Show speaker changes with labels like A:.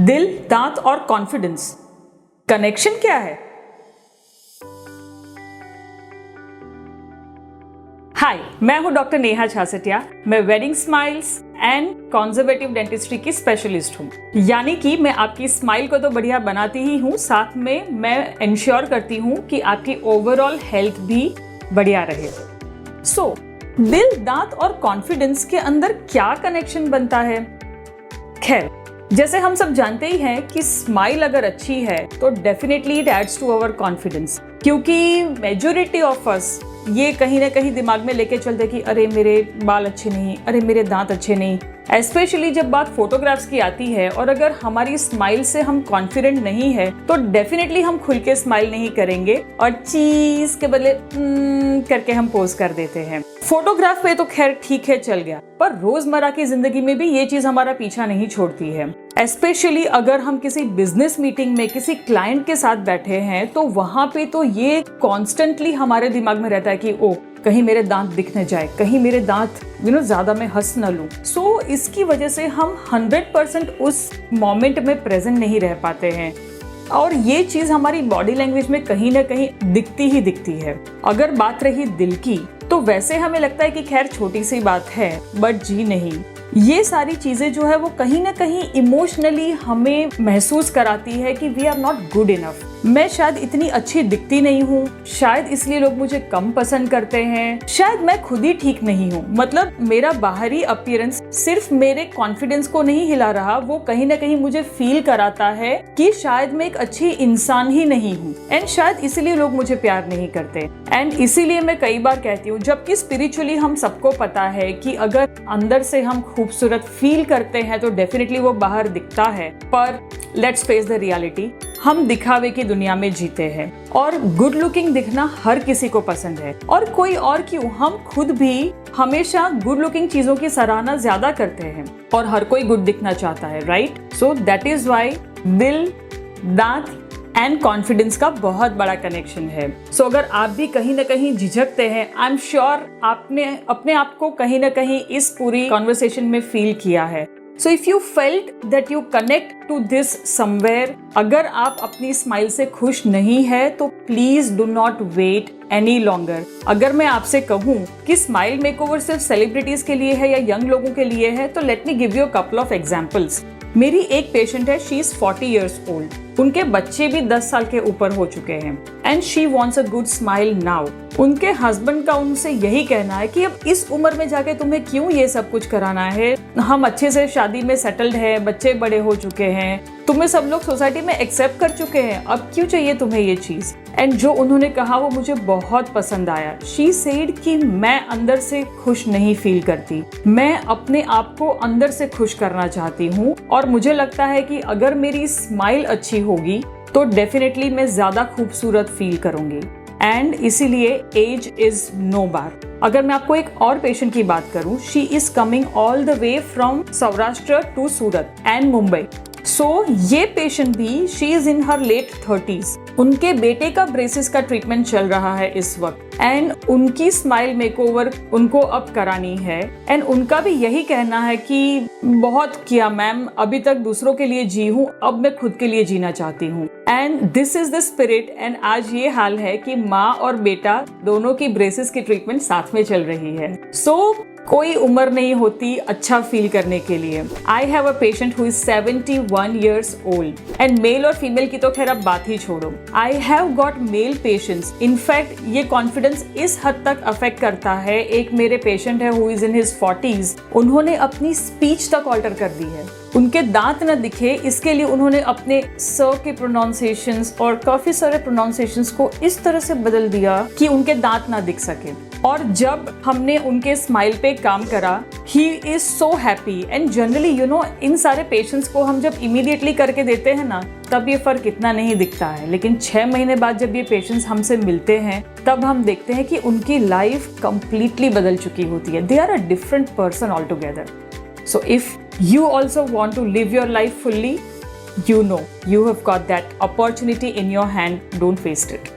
A: दिल, दांत और कॉन्फिडेंस, कनेक्शन क्या है? हाय, मैं हूं डॉक्टर नेहा छासेटिया। मैं wedding smiles and conservative dentistry की स्पेशलिस्ट हूं। यानी कि मैं आपकी स्माइल को तो बढ़िया बनाती ही हूं, साथ में मैं इंश्योर करती हूं कि आपकी ओवरऑल हेल्थ भी बढ़िया रहे। सो दिल, दांत और कॉन्फिडेंस के अंदर क्या कनेक्शन बनता है? खैर, जैसे हम सब जानते ही हैं कि स्माइल अगर अच्छी है तो definitely it adds to our confidence, क्योंकि मेजॉरिटी ऑफ अस ये कहीं ना कहीं दिमाग में लेके चलते कि अरे मेरे बाल अच्छे नहीं, अरे मेरे दांत अच्छे नहीं। स्पेशली जब बात फोटोग्राफ्स की आती है और अगर हमारी स्माइल से हम कॉन्फिडेंट नहीं है तो डेफिनेटली हम खुल के स्माइल नहीं करेंगे और चीज के बदले करके हम पोज कर देते हैं। फोटोग्राफ पे तो खैर ठीक है, चल गया, पर रोजमर्रा की जिंदगी में भी ये चीज हमारा पीछा नहीं छोड़ती है। स्पेशली अगर हम किसी बिजनेस मीटिंग में किसी क्लाइंट के साथ बैठे हैं तो वहां पे तो ये कॉन्स्टेंटली हमारे दिमाग में रहता है कि ओ कहीं मेरे दांत दिख न जाए, कहीं मेरे दांत ज्यादा मैं हंस न लूं। सो इसकी वजह से हम 100% उस मोमेंट में प्रेजेंट नहीं रह पाते हैं और ये चीज हमारी बॉडी लैंग्वेज में कहीं ना कहीं दिखती ही दिखती है। अगर बात रही दिल की, तो वैसे हमें लगता है कि खैर छोटी सी बात है, बट जी नहीं, ये सारी चीजें जो है वो कहीं ना कहीं इमोशनली हमें महसूस कराती है कि we are not good enough. मैं शायद इतनी अच्छी दिखती नहीं हूँ, शायद इसलिए लोग मुझे कम पसंद करते हैं, शायद मैं खुद ही ठीक नहीं हूँ। मतलब मेरा बाहरी अपीयरेंस सिर्फ मेरे कॉन्फिडेंस को नहीं हिला रहा, वो कहीं ना कहीं मुझे फील कराता है कि शायद मैं एक अच्छी इंसान ही नहीं हूँ एंड शायद इसीलिए लोग मुझे प्यार नहीं करते। एंड इसीलिए मैं कई बार कहती हूँ, जबकि स्पिरिचुअली हम सबको पता है कि अगर अंदर से हम खूबसूरत फील करते हैं तो डेफिनेटली वो बाहर दिखता है, पर लेट्स फेस द रियलिटी, हम दिखावे की दुनिया में जीते हैं और गुड लुकिंग दिखना हर किसी को पसंद है। और कोई और क्यों, हम खुद भी हमेशा गुड लुकिंग चीजों की सराहना ज्यादा करते हैं और हर कोई गुड दिखना चाहता है, right? So that is why दिल, दांत एंड कॉन्फिडेंस का बहुत बड़ा कनेक्शन है। सो अगर आप भी कहीं ना कहीं झिझकते हैं, आई एम श्योर आपने अपने आप को कहीं ना कहीं इस पूरी कॉन्वर्सेशन में फील किया है। So if you felt that you connect to this somewhere, अगर आप अपनी स्माइल से खुश नहीं है तो please do not wait any longer. अगर मैं आपसे कहूँ कि स्माइल मेकओवर सिर्फ सेलिब्रिटीज के लिए है या यंग लोगों के लिए है, तो let me give you a couple of examples. मेरी एक पेशेंट है, शी इज 40 years old। उनके बच्चे भी 10 साल के ऊपर हो चुके हैं and she wants a good smile now. उनके हस्बैंड का उनसे यही कहना है कि अब इस उम्र में जाके तुम्हें क्यों ये सब कुछ कराना है, हम अच्छे से शादी में सेटल्ड है, बच्चे बड़े हो चुके हैं, तुम्हें सब लोग सोसाइटी में एक्सेप्ट कर चुके हैं, अब क्यों चाहिए तुम्हें ये चीज। एंड जो उन्होंने कहा वो मुझे बहुत पसंद आया। शी सेड कि मैं अंदर से खुश नहीं फील करती, मैं अपने आप को अंदर से खुश करना चाहती हूँ और मुझे लगता है कि अगर मेरी स्माइल अच्छी होगी तो डेफिनेटली मैं ज्यादा खूबसूरत फील करूंगी। एंड इसीलिए एज इज नो बार। अगर मैं आपको एक और पेशेंट की बात करूं, she is coming all the way from Saurashtra to Surat and Mumbai. So ये पेशेंट भी, she is in her late 30s। उनके बेटे का ब्रेसेस का ट्रीटमेंट चल रहा है इस वक्त एंड उनकी स्माइल मेकओवर उनको अब करानी है। एंड उनका भी यही कहना है कि बहुत किया मैम, अभी तक दूसरों के लिए जी हूँ, अब मैं खुद के लिए जीना चाहती हूँ। And this is the spirit. And आज ये हाल है कि माँ और बेटा दोनों की ब्रेसेस की ट्रीटमेंट साथ में चल रही है। सो कोई उम्र नहीं होती अच्छा फील करने के लिए। I have a patient who is 71 years old and male और फीमेल की तो खैर अब बात ही छोड़ो। I have got male patients. In fact ये कॉन्फिडेंस इस हद तक अफेक्ट करता है। एक मेरे पेशेंट है who is in his 40s, उन्होंने अपनी स्पीच तक ऑल्टर कर दी है। उनके दांत न दिखे इसके लिए उन्होंने अपने स के प्रोनाउंसिएशंस और काफी सारे प्रोनाउंसिएशंस को इस तरह से बदल दिया कि उनके दांत ना दिख सके। और जब हमने उनके स्माइल पे काम करा, he is so happy. And generally in सारे पेशेंट्स को हम जब इमीडिएटली करके देते हैं ना, तब ये फर्क इतना नहीं दिखता है, लेकिन 6 महीने बाद जब ये पेशेंट्स हमसे मिलते हैं तब हम देखते हैं कि उनकी लाइफ कंप्लीटली बदल चुकी होती है। They are a different person altogether. So if you also want to live your life fully, you know you have got that opportunity in your hand. Don't waste it.